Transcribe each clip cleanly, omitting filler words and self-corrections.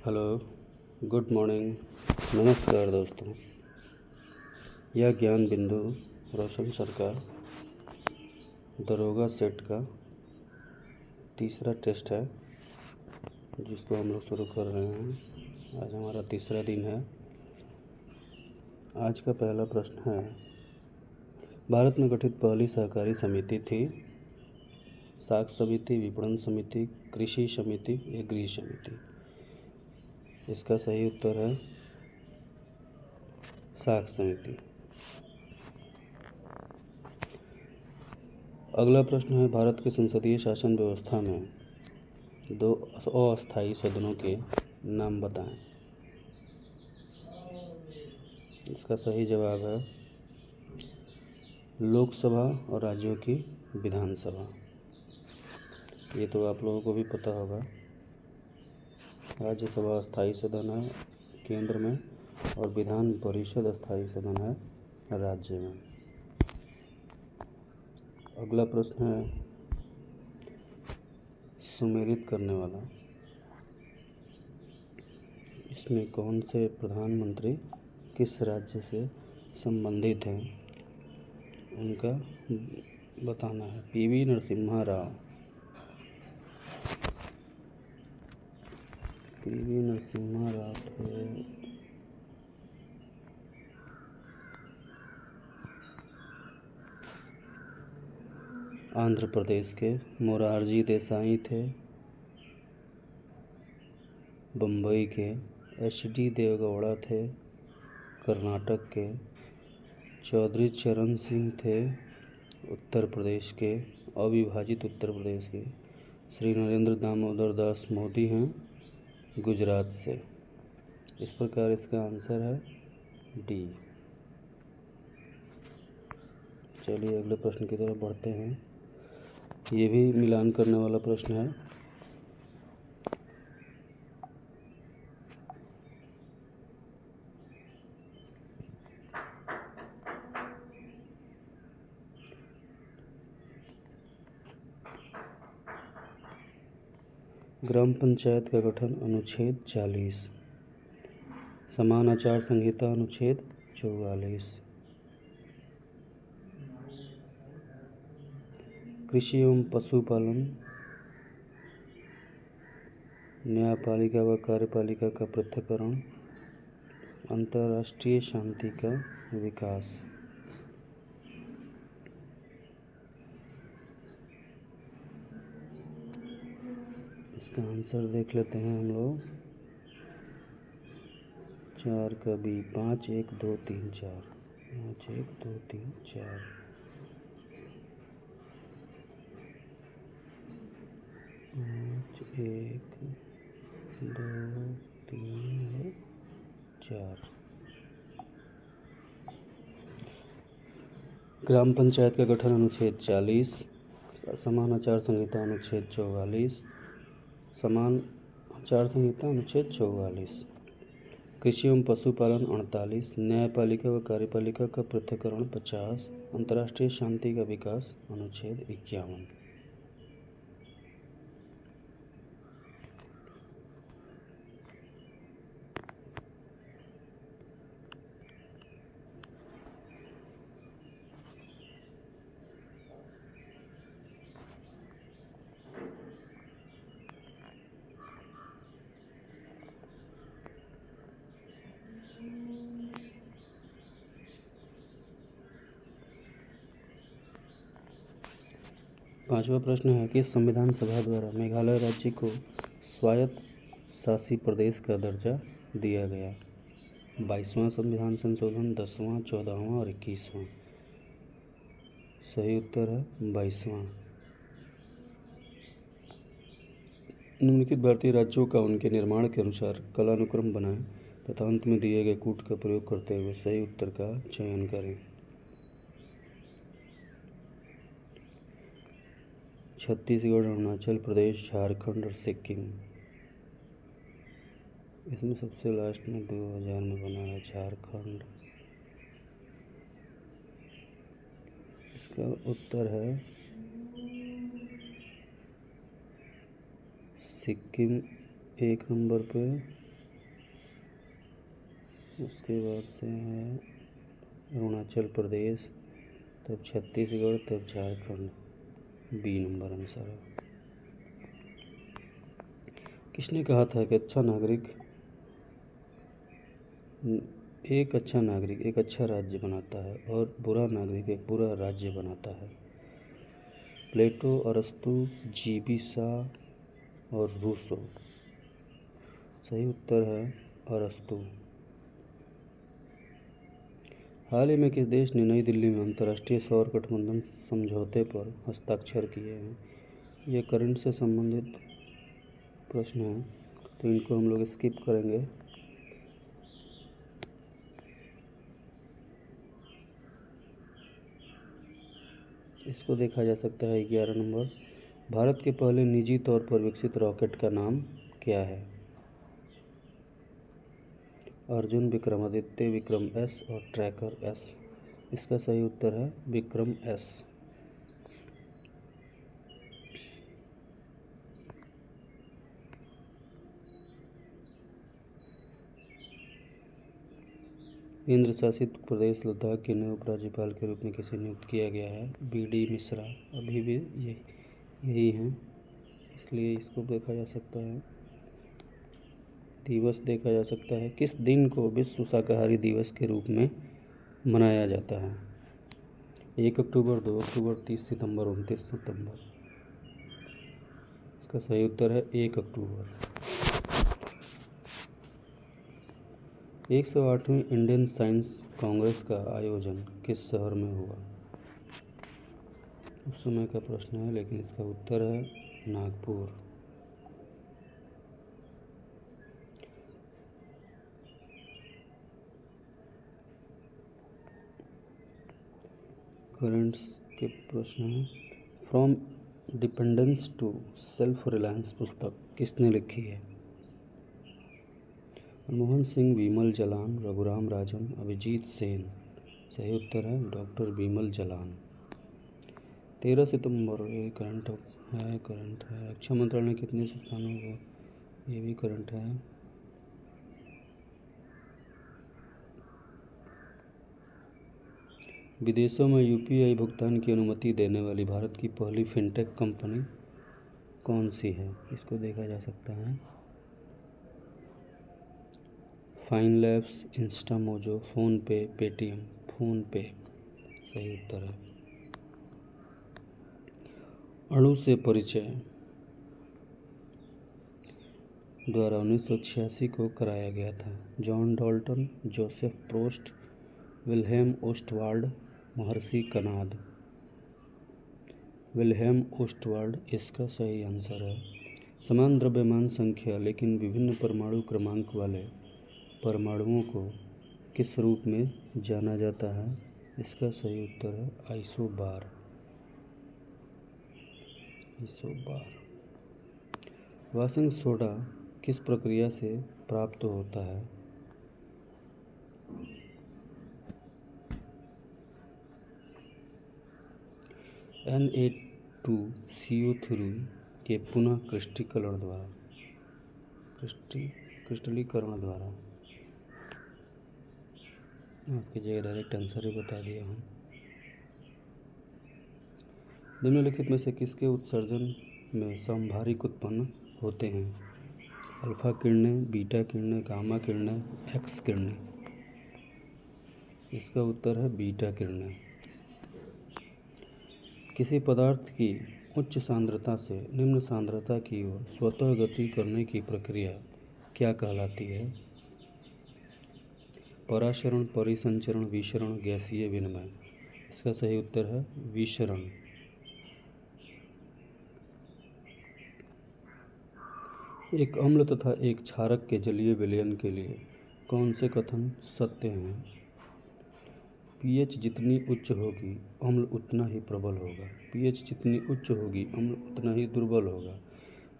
Hello, good morning, नमस्कार दोस्तों। यह ज्ञान बिंदु रोशन सरकार दरोगा सेट का तीसरा टेस्ट है जिसको हम लोग शुरू कर रहे हैं। आज हमारा तीसरा दिन है। आज का पहला प्रश्न है, भारत में गठित पहली सहकारी समिति थी? साख समिति, विपणन समिति, कृषि समिति या गृह समिति? इसका सही उत्तर है साख समिति। अगला प्रश्न है, भारत के संसदीय शासन व्यवस्था में दो अस्थायी सदनों के नाम बताएं। इसका सही जवाब है लोकसभा और राज्यों की विधानसभा। ये तो आप लोगों को भी पता होगा। राज्यसभा अस्थायी सदन है केंद्र में और विधान परिषद अस्थायी सदन है राज्य में। अगला प्रश्न है, सुमेलित करने वाला। इसमें कौन से प्रधानमंत्री किस राज्य से संबंधित हैं उनका बताना है। पीवी नरसिम्हा राव। पीवी नरसिम्हा राव थे आंध्र प्रदेश के। मोरारजी देसाई थे बम्बई के। एच.डी. देवगौड़ा थे कर्नाटक के। चौधरी चरण सिंह थे उत्तर प्रदेश के, अविभाजित उत्तर प्रदेश के। श्री नरेंद्र दामोदर दास मोदी हैं गुजरात से। इस प्रकार इसका आंसर है डी। चलिए अगले प्रश्न की तरफ बढ़ते हैं। ये भी मिलान करने वाला प्रश्न है। ग्राम पंचायत का गठन अनुच्छेद 40, समान आचार संहिता अनुच्छेद 44। कृषि एवं पशुपालन न्यायपालिका व कार्यपालिका का पृथक्करण, अंतर्राष्ट्रीय शांति का विकास। इसका आंसर देख लेते हैं हम लोग। 4 का बी, 5 1 2 3 4, 5 1 2 3 4, 5 1 2 3 4। ग्राम पंचायत का गठन अनुच्छेद 40, समान आचार संहिता अनुच्छेद 44, समान आचार संहिता अनुच्छेद 44। कृषि एवं पशुपालन 48, न्यायपालिका व कार्यपालिका का पृथक्करण 50, अंतर्राष्ट्रीय शांति का विकास अनुच्छेद 51। पांचवा प्रश्न है कि संविधान सभा द्वारा मेघालय राज्य को स्वायत्त शासी प्रदेश का दर्जा दिया गया। 22वां संविधान संशोधन, 10वां, 14वां और 21वां? सही उत्तर है 22वां। निम्नलिखित भारतीय राज्यों का उनके निर्माण के अनुसार कालानुक्रम बनाएं तथा अंत में दिए गए कूट का प्रयोग करते हुए सही उत्तर का चयन करें। छत्तीसगढ़, अरुणाचल प्रदेश, झारखंड और सिक्किम। इसमें सबसे लास्ट में 2000 में बना है झारखंड। इसका उत्तर है सिक्किम 1 नंबर पे उसके बाद से है अरुणाचल प्रदेश, तब छत्तीसगढ़, तब झारखंड। बी नंबर आंसर है। किसने कहा था कि एक अच्छा नागरिक एक अच्छा राज्य बनाता है और बुरा नागरिक एक बुरा राज्य बनाता है? प्लेटो, अरस्तु, जीबी शाह और रूसो। सही उत्तर है अरस्तु। हाल ही में किस देश ने नई दिल्ली में अंतर्राष्ट्रीय सौर गठबंधन समझौते पर हस्ताक्षर किए हैं? ये करंट से संबंधित प्रश्न है, तो इनको हम लोग स्किप करेंगे। इसको देखा जा सकता है 11 नंबर। भारत के पहले निजी तौर पर विकसित रॉकेट का नाम क्या है? अर्जुन, विक्रमादित्य, विक्रम एस और ट्रैकर एस। इसका सही उत्तर है विक्रम एस। केंद्र शासित प्रदेश लद्दाख के नए उपराज्यपाल के रूप में किसे नियुक्त किया गया है? BD मिश्रा। अभी भी यही हैं, इसलिए इसको देखा जा सकता है। दिवस देखा जा सकता है, किस दिन को विश्व शाकाहारी दिवस के रूप में मनाया जाता है? 1 अक्टूबर, 2 अक्टूबर, 30 सितंबर, 29 सितंबर। इसका सही उत्तर है 1 अक्टूबर। 108वीं इंडियन साइंस कांग्रेस का आयोजन किस शहर में हुआ? उस समय का प्रश्न है, लेकिन इसका उत्तर है नागपुर। करंट्स के प्रश्न हैं। From dependence to self reliance पुस्तक किसने लिखी है? मनमोहन सिंह, विमल जलान, रघुराम राजन, अभिजीत सेन। सही उत्तर है डॉक्टर विमल जलान। 13 सितंबर, ये करंट है। रक्षा मंत्रालय ने कितने स्थानों को, ये भी करंट है। विदेशों में UPI भुगतान की अनुमति देने वाली भारत की पहली फिनटेक कंपनी कौन सी है? इसको देखा जा सकता है। फाइनलैब्स, इंस्टामोजो, फ़ोनपे, पेटीएम। फ़ोनपे सही उत्तर है। अणु से परिचय द्वारा 1986 को कराया गया था। John Dalton, Joseph Proust, Wilhelm Ostwald, Maharshi Kanad. Wilhelm Ostwald इसका सही आंसर है। समान द्रव्यमान संख्या लेकिन विभिन्न परमाणु क्रमांक वाले परमाणुओं को किस रूप में जाना जाता है? इसका सही उत्तर है आइसोबार। वाशिंग सोडा किस प्रक्रिया से प्राप्त होता है? Na2CO3 के पुनः क्रिस्टलीकरण द्वारा। आपकी जगह डायरेक्ट आंसर ही बता दिया हूँ। निम्नलिखित में से किसके उत्सर्जन में समभारिक उत्पन्न होते हैं? अल्फा किरणें, बीटा किरणें, गामा किरणें, एक्स किरणें। इसका उत्तर है बीटा किरणें। किसी पदार्थ की उच्च सांद्रता से निम्न सांद्रता की ओर स्वतः गति करने की प्रक्रिया क्या कहलाती है? पराशरण, परिसंचरण, विशरण, गैसीय विनिमय। इसका सही उत्तर है विशरण। एक अम्ल तथा एक क्षारक के जलीय विलयन के लिए कौन से कथन सत्य हैं? pH जितनी उच्च होगी अम्ल उतना ही प्रबल होगा। pH जितनी उच्च होगी अम्ल उतना ही दुर्बल होगा।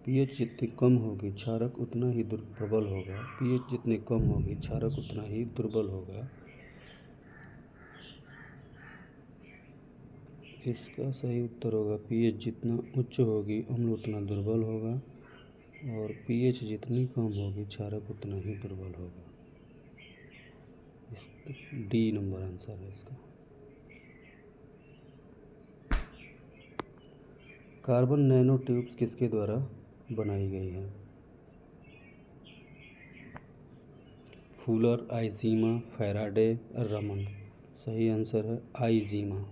pH जितनी कम होगी क्षारक उतना ही प्रबल होगा। pH जितनी कम होगी क्षारक उतना ही दुर्बल होगा। इसका सही उत्तर होगा pH जितना उच्च होगी अम्ल उतना दुर्बल होगा और pH जितनी कम होगी क्षारक उतना ही दुर्बल होगा। डी नंबर आंसर है इसका। कार्बन नैनो ट्यूब्स किसके द्वारा बनाई गई है? फूलर, आइजीमा, फैराडे, रमन। सही आंसर है आइजीमा।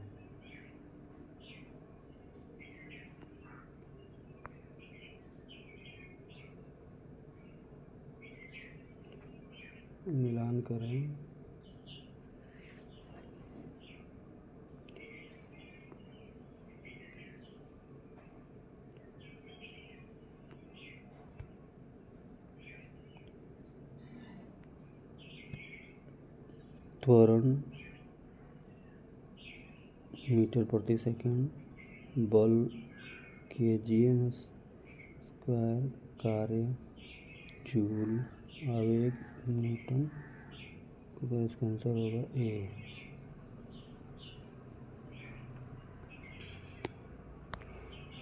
मिलान करें। त्वरण मीटर प्रति सेकंड, बल kgm स्क्वायर, कार्य जूल, आवेग न्यूटन। तो इसका आंसर होगा ए।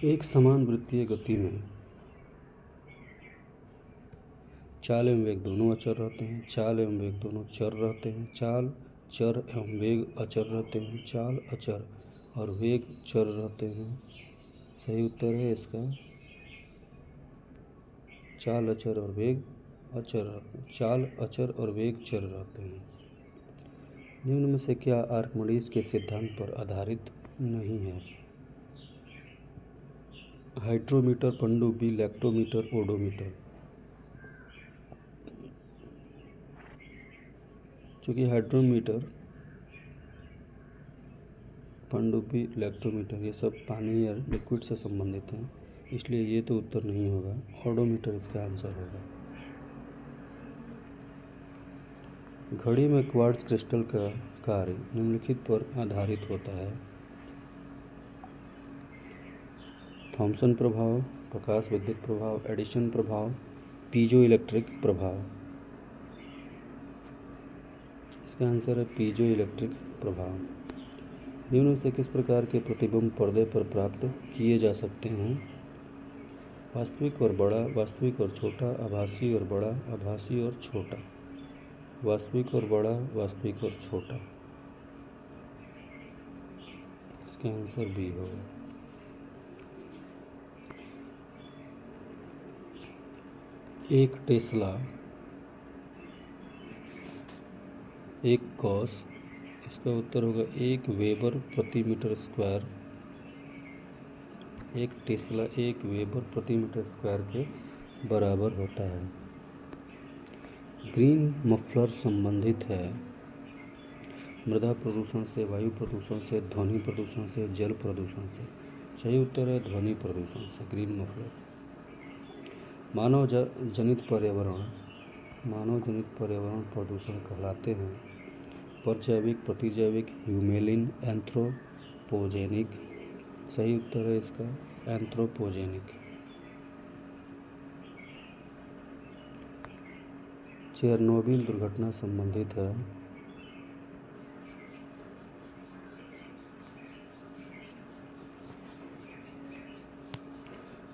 एक समान वृत्तीय गति में चाल एवं वेग दोनों अचर रहते हैं, चाल एवं वेग दोनों चर रहते हैं, चाल चर एवं वेग अचर रहते हैं, चाल अचर और वेग चर रहते हैं। सही उत्तर है इसका चाल अचर और वेग अचर रहते हैं, चाल अचर और वेग चर रहते हैं। निम्न में से क्या आर्किमिडीज के सिद्धांत पर आधारित नहीं है? हाइड्रोमीटर, पनडुब्बी, लैक्टोमीटर, ओडोमीटर। चूँकि हाइड्रोमीटर, पनडुब्बी, लैक्टोमीटर ये सब पानी या लिक्विड से संबंधित हैं, इसलिए ये तो उत्तर नहीं होगा। ओडोमीटर इसका आंसर होगा। घड़ी में क्वार्ट्ज क्रिस्टल का कार्य निम्नलिखित पर आधारित होता है। थॉमसन प्रभाव, प्रकाश विद्युत प्रभाव, एडिशन प्रभाव, पीजो इलेक्ट्रिक प्रभाव। इसका आंसर है पीजो इलेक्ट्रिक प्रभाव। निम्न में से किस प्रकार के प्रतिबिंब पर्दे पर प्राप्त किए जा सकते हैं? वास्तविक और बड़ा, वास्तविक और छोटा, आभासी और बड़ा, आभासी और छोटा। वास्तविक और बड़ा, वास्तविक और छोटा। इसका आंसर बी होगा। एक टेस्ला, एक गॉस। इसका उत्तर होगा 1 वेबर प्रति मीटर स्क्वायर। एक टेस्ला 1 वेबर प्रति मीटर स्क्वायर के बराबर होता है। ग्रीन मफलर संबंधित है मृदा प्रदूषण से, वायु प्रदूषण से, ध्वनि प्रदूषण से, जल प्रदूषण से। सही उत्तर है ध्वनि प्रदूषण से ग्रीन मफलर। मानव जनित पर्यावरण प्रदूषण कहलाते हैं परजैविक, प्रतिजैविक, ह्यूमेलिन, एंथ्रोपोजेनिक। सही उत्तर है इसका एंथ्रोपोजेनिक। चेरनोबिल दुर्घटना संबंधित है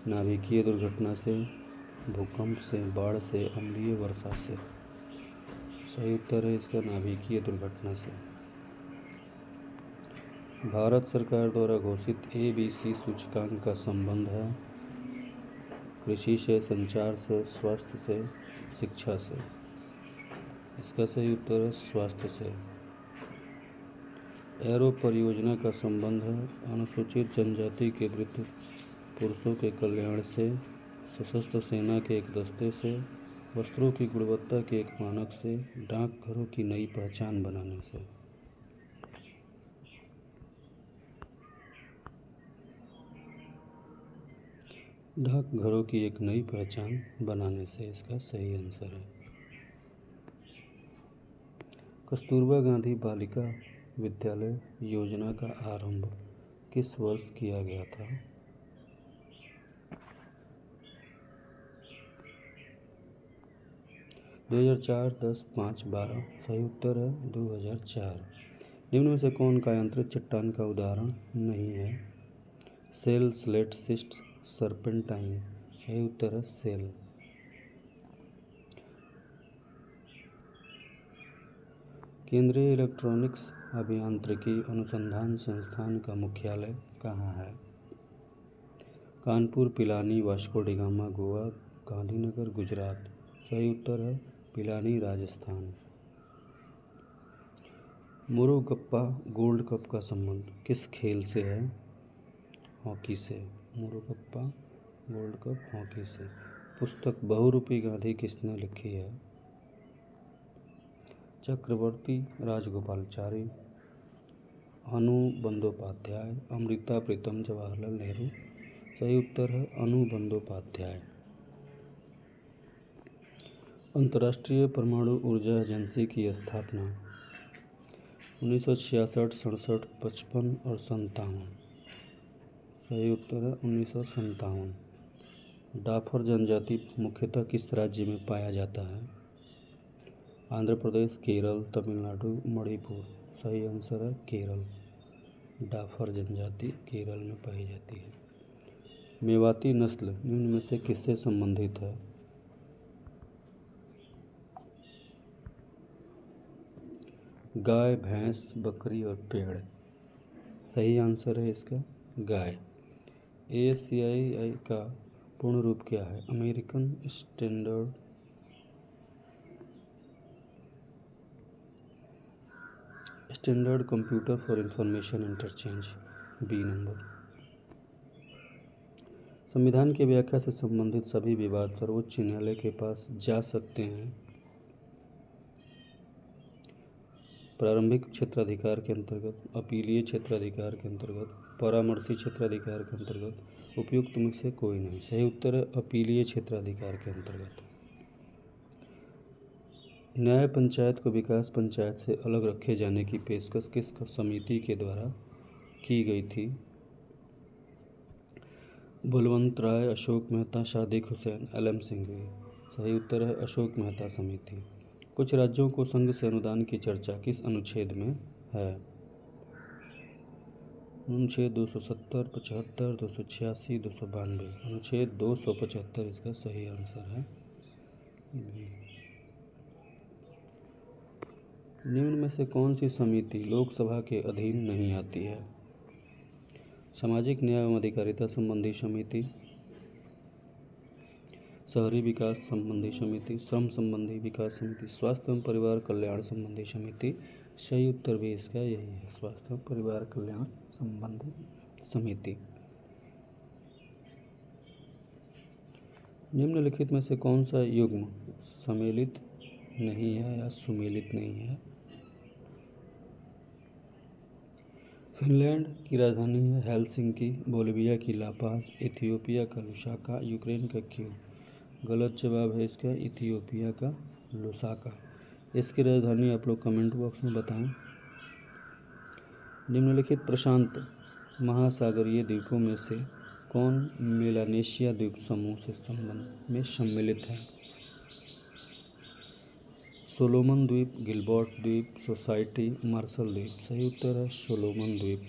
नाभिकीय दुर्घटना से, भूकंप से, बाढ़ से, अम्लीय वर्षा से। सही उत्तर है इसका नाभिकीय दुर्घटना से। भारत सरकार द्वारा घोषित ABC सूचकांक का संबंध है कृषि से, संचार से, स्वास्थ्य से, शिक्षा से। इसका सही उत्तर है स्वास्थ्य से। एरो परियोजना का संबंध है अनुसूचित जनजाति के वृद्ध पुरुषों के कल्याण से, सशस्त्र सेना के एक दस्ते से, वस्त्रों की गुणवत्ता के एक मानक से, डाकघरों की नई पहचान बनाने से। डाकघरों की एक नई पहचान बनाने से इसका सही आंसर है। कस्तूरबा गांधी बालिका विद्यालय योजना का आरंभ किस वर्ष किया गया था? 2004, 10, 5, 12। सही उत्तर है 2004। निम्न में से कौन कायांतरित चट्टान का उदाहरण नहीं है? Shale, slate, schist, serpentine. सही उत्तर है सेल। केंद्रीय इलेक्ट्रॉनिक्स अभियांत्रिकी अनुसंधान संस्थान का मुख्यालय कहाँ है? Kanpur, Pilani, Vasco D gamma, Goa, Gandhinagar, Gujarat. सही उत्तर है पिलानी, राजस्थान। मोरोगप्पा गोल्ड कप का संबंध किस खेल से है? हॉकी से। मोरोगप्पा गोल्ड कप हॉकी से। पुस्तक बहुरूपी गांधी किसने लिखी है? चक्रवर्ती राजगोपालाचारी, अनु बंदोपाध्याय, अमृता प्रीतम, जवाहरलाल नेहरू। सही उत्तर है अनु बंदोपाध्याय। अंतर्राष्ट्रीय परमाणु ऊर्जा एजेंसी की स्थापना 1966, 67, 55 और 57। सही उत्तर है 1957। डाफर जनजाति मुख्यतः किस राज्य में पाया जाता है? आंध्र प्रदेश, केरल, तमिलनाडु, मणिपुर। सही आंसर है केरल। डाफर जनजाति केरल में पाई जाती है। मेवाती नस्ल निम्न में से किससे संबंधित है? गाय, भैंस, बकरी और पेड़। सही आंसर है इसका गाय। ASCII का पूर्ण रूप क्या है? American standard computer for information interchange. B number. संविधान की व्याख्या से संबंधित सभी विवाद सर्वोच्च न्यायालय के पास जा सकते हैं। प्रारंभिक क्षेत्राधिकार के अंतर्गत, अपीलीय क्षेत्राधिकार के अंतर्गत, परामर्शी क्षेत्राधिकार के अंतर्गत, उपयुक्त में से कोई नहीं। सही उत्तर है अपीलीय क्षेत्राधिकार के अंतर्गत। न्याय पंचायत को विकास पंचायत से अलग रखे जाने की पेशकश किस समिति के द्वारा की गई थी? बलवंत राय, अशोक मेहता, सादिक हुसैन, LM सिंघवी। सही उत्तर है अशोक मेहता समिति। कुछ राज्यों को संघ से अनुदान की चर्चा किस अनुच्छेद में है? अनुच्छेद 270, 75, 286, 292। अनुच्छेद 275 इसका सही आंसर है। निम्न में से कौन सी समिति लोकसभा के अधीन नहीं आती है? सामाजिक न्याय एवं अधिकारिता संबंधी समिति, शहरी विकास संबंधी समिति, श्रम संबंधी विकास समिति, स्वास्थ्य एवं परिवार कल्याण संबंधी समिति। सही उत्तर भी इसका यही है, स्वास्थ्य एवं परिवार कल्याण संबंधी समिति। निम्नलिखित में से कौन सा युग्म सम्मिलित नहीं है या सुमेलित नहीं है? फिनलैंड की राजधानी है हेलसिंकी, बोलिविया की लापाज, इथियोपिया का लुसाका, यूक्रेन का कीव। गलत जवाब है इसका इथियोपिया का लुसाका। इसकी राजधानी आप लोग कमेंट बॉक्स में बताएं। निम्नलिखित प्रशांत महासागरीय द्वीपों में से कौन मेलानेशिया द्वीप समूह से संबंध में सम्मिलित है? सोलोमन द्वीप, गिलबर्ट द्वीप, सोसाइटी, मार्शल द्वीप। सही उत्तर है सोलोमन द्वीप।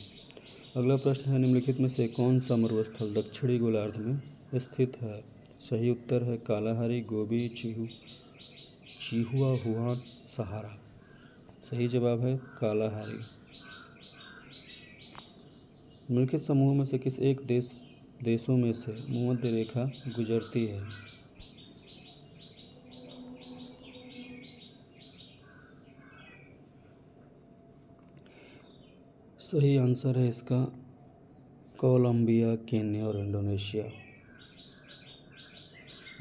अगला प्रश्न है निम्नलिखित में से कौन सा मरुस्थल दक्षिणी गोलार्ध में स्थित है? सही उत्तर है कालाहारी, गोबी, चिहुआहुआ, सहारा। सही जवाब है कालाहारी। निम्नलिखित समूह में से किस एक देशों में से भूमध्य रेखा गुजरती है? सही आंसर है इसका कोलंबिया, केन्या और इंडोनेशिया।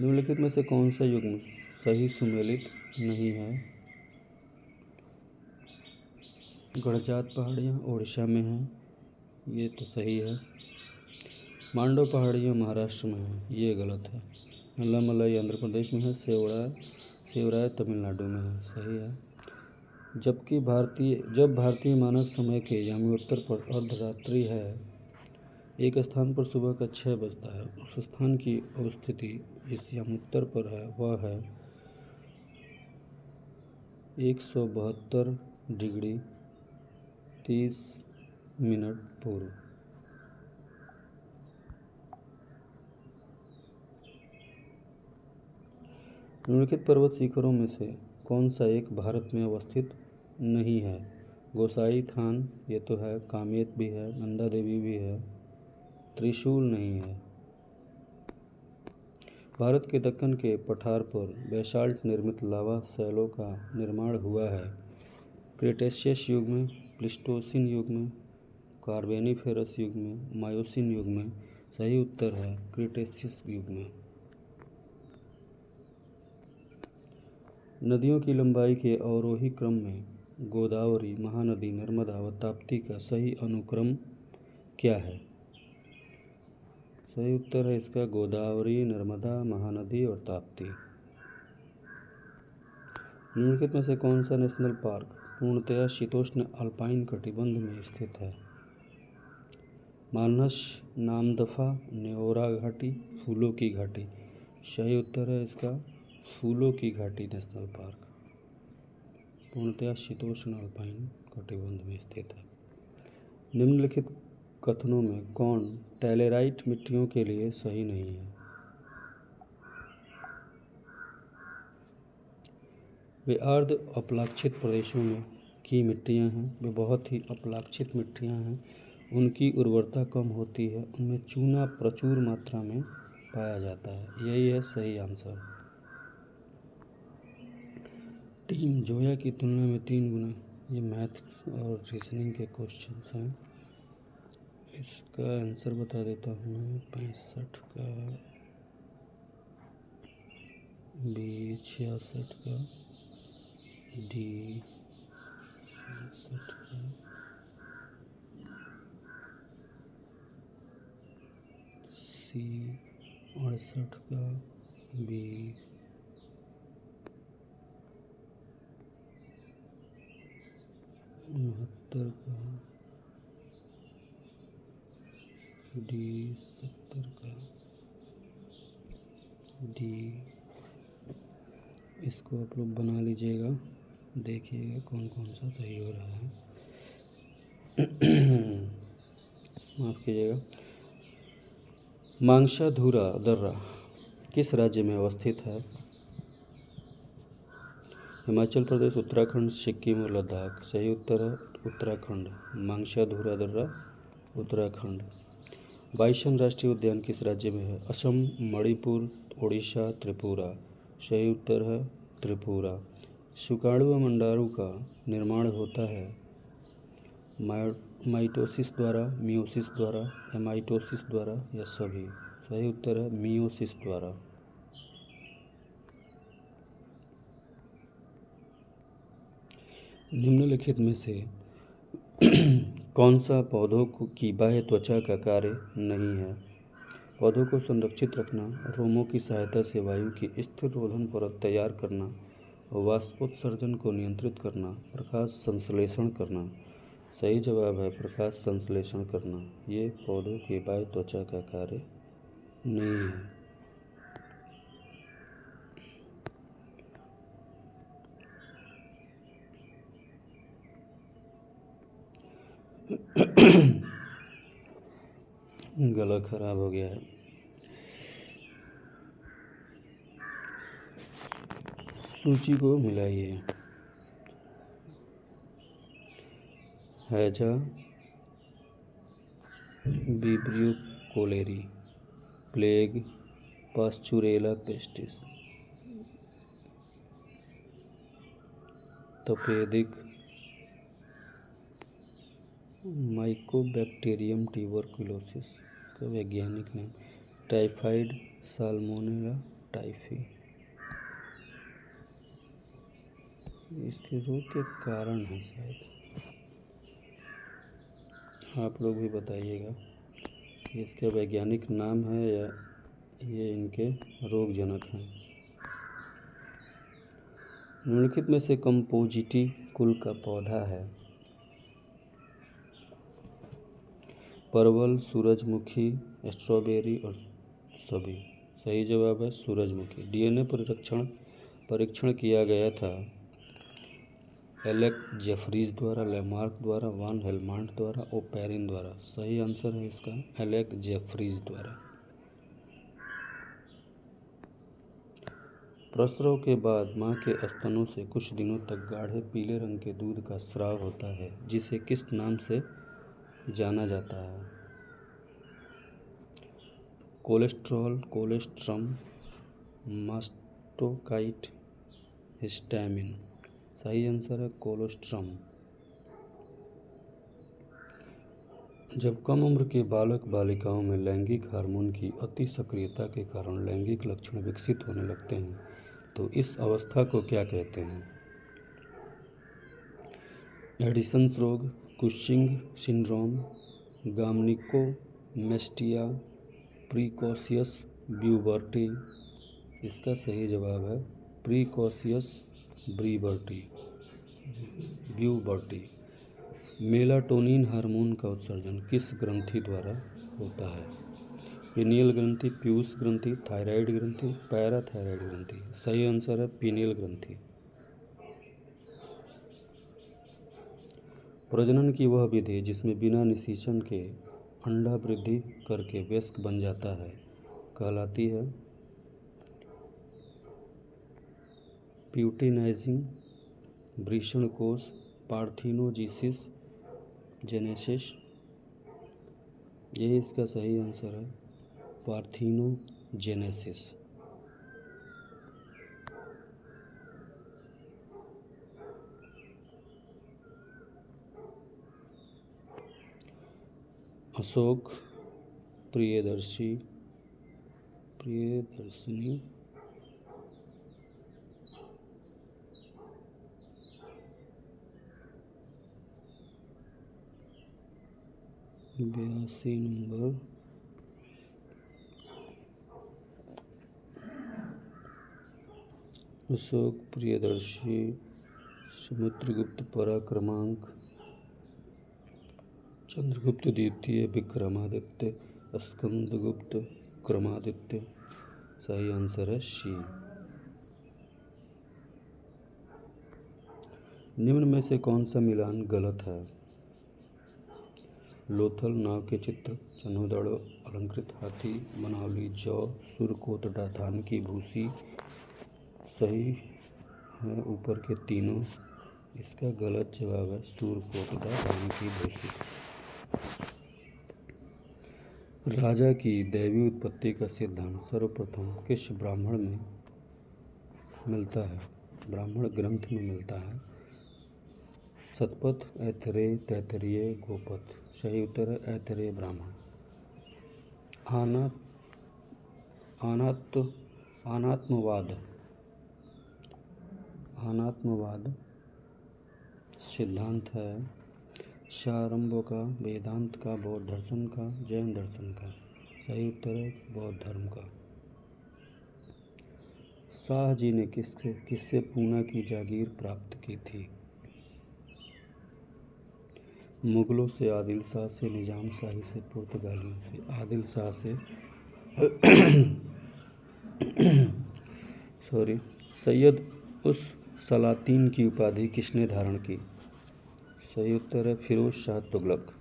निम्नलिखित में से कौन सा युग्म सही सुमेलित नहीं है? गड़जात पहाड़ियाँ उड़ीसा में हैं, ये तो सही है। मांडो पहाड़ियाँ महाराष्ट्र में हैं, ये गलत है। नल्लामलाई आंध्र प्रदेश में है, सेवराय तमिलनाडु में है। सही है। जब भारतीय मानक समय के यामी-उत्तर पर अर्धरात्रि है, एक स्थान पर सुबह का 6 बजता है, उस स्थान की अवस्थिति जिस यामी-उत्तर पर है वह है 172 डिग्री 30 मिनट पूर्व। निम्नलिखित पर्वत शिखरों में से कौन सा एक भारत में अवस्थित नहीं है। गोसाई थान ये तो है, कामेत भी है, नंदा देवी भी है, त्रिशूल नहीं है। भारत के दक्कन के पठार पर बेसाल्ट निर्मित लावा शैलों का निर्माण हुआ है। क्रेटेशियस युग में, प्लीस्टोसिन युग में, कार्बोनिफेरस युग में, मायोसिन युग में। सही उत्तर है क्रेटेशियस युग में। नदियों की लंबाई के अवरोही क्रम में गोदावरी, महानदी, नर्मदा व ताप्ती का सही अनुक्रम क्या है? सही उत्तर है इसका गोदावरी, नर्मदा, महानदी और ताप्ती। निम्नलिखित में से कौन सा नेशनल पार्क पूर्णतया शीतोष्ण अल्पाइन कटिबंध में स्थित है? मानस, नामदफा, न्योरा घाटी, फूलों की घाटी। सही उत्तर है इसका फूलों की घाटी नेशनल पार्क पूर्णतया शीतोष्ण अल्पाइन कटिबंध में स्थित है। निम्नलिखित कथनों में कौन टैलेराइट मिट्टियों के लिए सही नहीं है? वे अर्ध अपलाक्षित प्रदेशों में की मिट्टियाँ हैं, वे बहुत ही अपलाक्षित मिट्टियाँ हैं, उनकी उर्वरता कम होती है, उनमें चूना प्रचुर मात्रा में पाया जाता है। यही है सही आंसर। टीम जोया की तुलना में 3 गुना। ये मैथ और रीजनिंग के क्वेश्चंस हैं। इसका आंसर बता देता हूँ मैं। 65 का, बी 66 का, डी 66 का, सी 68 का, बी 69 का, डी 70 का, डी। इसको आप लोग बना लीजिएगा, देखिएगा कौन कौन सा सही हो रहा है। माफ़ कीजिएगा। मांगशाधुरा दर्रा किस राज्य में अवस्थित है? हिमाचल प्रदेश, उत्तराखंड, सिक्किम और लद्दाख। सही उत्तर है उत्तराखंड। मांगशाधुरा दर्रा उत्तराखंड। बाइसन राष्ट्रीय उद्यान किस राज्य में है? असम, मणिपुर, उड़ीसा, त्रिपुरा। सही उत्तर है त्रिपुरा। सुकाणु व मंडारू का निर्माण होता है माइटोसिस द्वारा, मियोसिस द्वारा या माइटोसिस द्वारा या सभी। सही उत्तर है मियोसिस द्वारा। निम्नलिखित में से कौन सा पौधों की बाह्य त्वचा का कार्य नहीं है? पौधों को संरक्षित रखना, रोमों की सहायता से वायु की स्थिर रोधन परत तैयार करना, वाष्पोत्सर्जन को नियंत्रित करना, प्रकाश संश्लेषण करना। सही जवाब है प्रकाश संश्लेषण करना। ये पौधों की बाह्य त्वचा का कार्य नहीं है। गला खराब हो गया है। सूची को मिलाइए। हैजा, Vibrio cholerae, plague, Pasteurella pestis, तपेदिक, माइकोबैक्टीरियम ट्यूबरकुलोसिस का वैज्ञानिक नाम, टाइफाइड, साल्मोनेला टाइफी। इसके रोग के कारण है शायद। आप लोग भी बताइएगा इसका वैज्ञानिक नाम है या ये इनके रोगजनक हैं। निम्नलिखित में से कंपोजिटी कुल का पौधा है? परवल, सूरजमुखी, स्ट्रॉबेरी और सभी। सही जवाब है सूरजमुखी। डीएनए परीक्षण किया गया था एलेक जेफरीज द्वारा, लेमार्क द्वारा, वान हेलमांट द्वारा, ओपेरिन द्वारा। सही आंसर है इसका एलेक जेफरीज द्वारा। प्रसव के बाद माँ के स्तनों से कुछ दिनों तक गाढ़े पीले रंग के दूध का स्राव होता है, जिसे किस नाम से जाना जाता है? Cholesterol, colostrum, mastocyte, histamine. सही आंसर है कोलेस्ट्रम। जब कम उम्र के बालक बालिकाओं में लैंगिक हार्मोन की अति सक्रियता के कारण लैंगिक लक्षण विकसित होने लगते हैं तो इस अवस्था को क्या कहते हैं? एडिसन्स रोग, कुशिंग सिंड्रोम, गामनिकोमेस्टिया, प्रीकॉशियस ब्यूबर्टी। इसका सही जवाब है प्रीकॉशियस ब्यूबर्टी। मेलाटोनिन हार्मोन का उत्सर्जन किस ग्रंथि द्वारा होता है? पीनियल ग्रंथि, पीयूष ग्रंथि, थायराइड ग्रंथि, पैराथायराइड ग्रंथि। सही आंसर है पीनियल ग्रंथि। प्रजनन की वह विधि जिसमें बिना निषेचन के अंडा वृद्धि करके वयस्क बन जाता है कहलाती है प्यूटिनाइजिंग, वृषण कोष, पार्थिनोजेसिस, जेनेसिस। यही इसका सही आंसर है पार्थिनोजेनेसिस। अशोक प्रियदर्शनी बयासी नंबर अशोक प्रियदर्शी, समुद्रगुप्त पराक्रमांक, चंद्रगुप्त द्वितीय, विक्रमादित्य, स्कंदगुप्त, क्रमादित्य। सही आंसर है सी। निम्न में से कौन सा मिलान गलत है? लोथल नाव के चित्र, चनोदड़ अलंकृत हाथी, मनावली जौ, सुरकोटड़ा धान की भूसी। सही है ऊपर के तीनों। इसका गलत जवाब है सुरकोटड़ा धान की भूसी। राजा की दैवी उत्पत्ति का सिद्धांत सर्वप्रथम किस ब्राह्मण में मिलता है? ब्राह्मण ग्रंथ में मिलता है। शतपथ, ऐतरेय, तैत्तिरीय, गोपथ। सही उत्तर है ऐतरेय ब्राह्मण। अनात्मवाद सिद्धांत है शारंभ का, वेदांत का, बौद्ध दर्शन का, जैन दर्शन का। सही उत्तर है बौद्ध धर्म का। शाह जी ने किससे पूना की जागीर प्राप्त की थी? मुगलों से, आदिल शाह से, निजाम शाही से, पुर्तगालियों से। आदिल शाह से सैयद उस सलातीन की उपाधि किसने धारण की? सही उत्तर है फिरोज शाह तुगलक।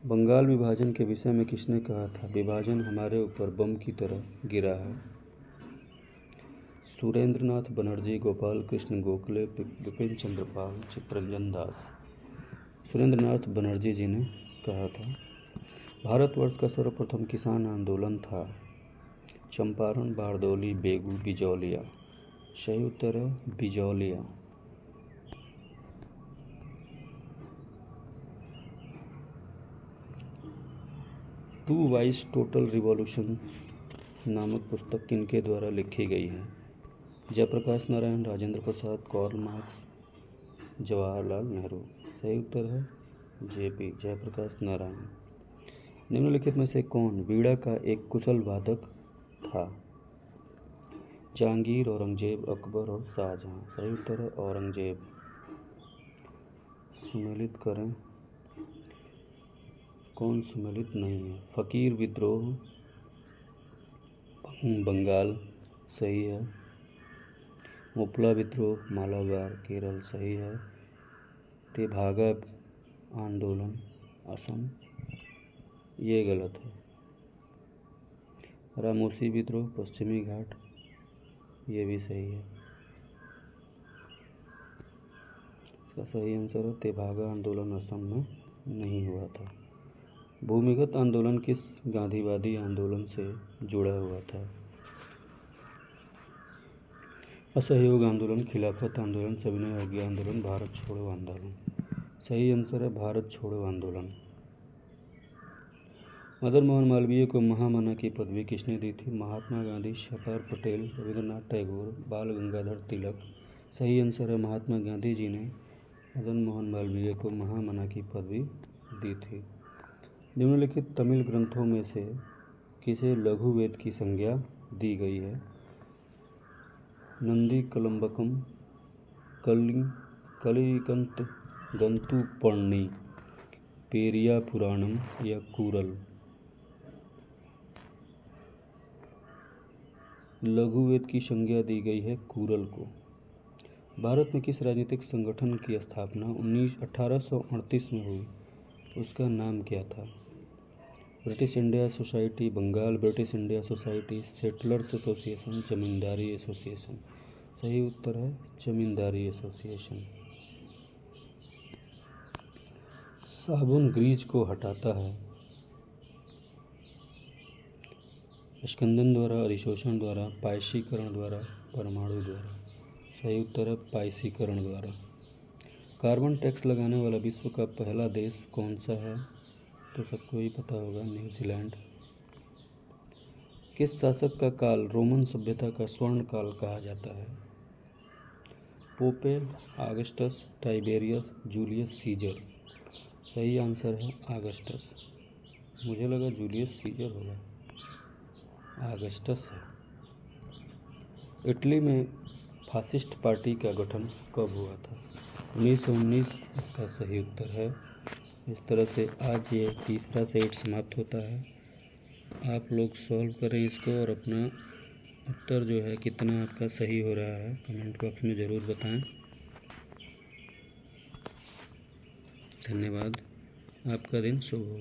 बंगाल विभाजन के विषय में किसने कहा था विभाजन हमारे ऊपर बम की तरह गिरा है? सुरेंद्रनाथ बनर्जी, गोपाल कृष्ण गोखले, बिपिन चंद्र पाल, चित्तरंजन दास। सुरेंद्रनाथ बनर्जी जी ने कहा था। भारतवर्ष का सर्वप्रथम किसान आंदोलन था चंपारण, बारदौली, बेगू, बिजौलिया। सही उत्तर है Bijolia. Towards total revolution नामक पुस्तक किनके द्वारा लिखी गई है? Jayaprakash Narayan, Rajendra Prasad, Karl Marx, Jawaharlal Nehru. सही उत्तर है जेपी जयप्रकाश नारायण। निम्नलिखित में से कौन वीणा का एक कुशल वादक था? जहांगीर, औरंगजेब, अकबर और शाहजहां। सही उत्तर है औरंगजेब। सुमेलित करें। कौन सुमेलित नहीं है? फकीर विद्रोह बंगाल। सही है। मुपला विद्रोह मालाबार केरल। सही है। तेभागा आंदोलन असम। ये गलत है। रामोसी विद्रोह, पश्चिमी घाट, ये भी सही है। इसका सही आंसर है तेभागा आंदोलन असम में नहीं हुआ था। भूमिगत आंदोलन किस गांधीवादी आंदोलन से जुड़ा हुआ था? असहयोग आंदोलन, खिलाफत आंदोलन, सविनय अवज्ञा आंदोलन, भारत छोड़ो आंदोलन। सही आंसर है भारत छोड़ो आंदोलन। मदन मोहन मालवीय को महामना की पदवी किसने दी थी? महात्मा गांधी, सरदार पटेल, रविंद्रनाथ टैगोर, बाल गंगाधर तिलक। सही आंसर है महात्मा गांधी जी ने मदन मोहन मालवीय को महामना की पदवी दी थी। निम्नलिखित तमिल ग्रंथों में से किसे लघु वेद की संज्ञा दी गई है? नंदी कलम्बकम, कलिकंत गंतुपर्णी, पेरिया पुराणम या कूरल। लघु वेद की संज्ञा दी गई है कूरल को। भारत में किस राजनीतिक संगठन की स्थापना 1838 में हुई? उसका नाम क्या था? British India Society, Bengal British India Society, Settlers Association, Zamindari Association. सही उत्तर है जमींदारी एसोसिएशन। साबुन ग्रीज को हटाता है? स्कंदन द्वारा, अधिशोषण द्वारा, पायसीकरण द्वारा, परमाणु द्वारा। सही उत्तर है पायसीकरण द्वारा। कार्बन टैक्स लगाने वाला विश्व का पहला देश कौन सा है? तो सबको ही पता होगा, न्यूजीलैंड। किस शासक का काल रोमन सभ्यता का स्वर्ण काल कहा जाता है? Pope, Augustus, Tiberius, Julius Caesar. सही आंसर है ऑगस्टस। मुझे लगा जूलियस सीजर होगा, ऑगस्टस है। इटली में फासिस्ट पार्टी का गठन कब हुआ था? 1919 इसका सही उत्तर है। इस तरह से आज ये तीसरा सेट समाप्त होता है। आप लोग सॉल्व करें इसको और अपना उत्तर जो है कितना आपका सही हो रहा है कमेंट बॉक्स में ज़रूर बताएं। धन्यवाद। आपका दिन शुभ हो।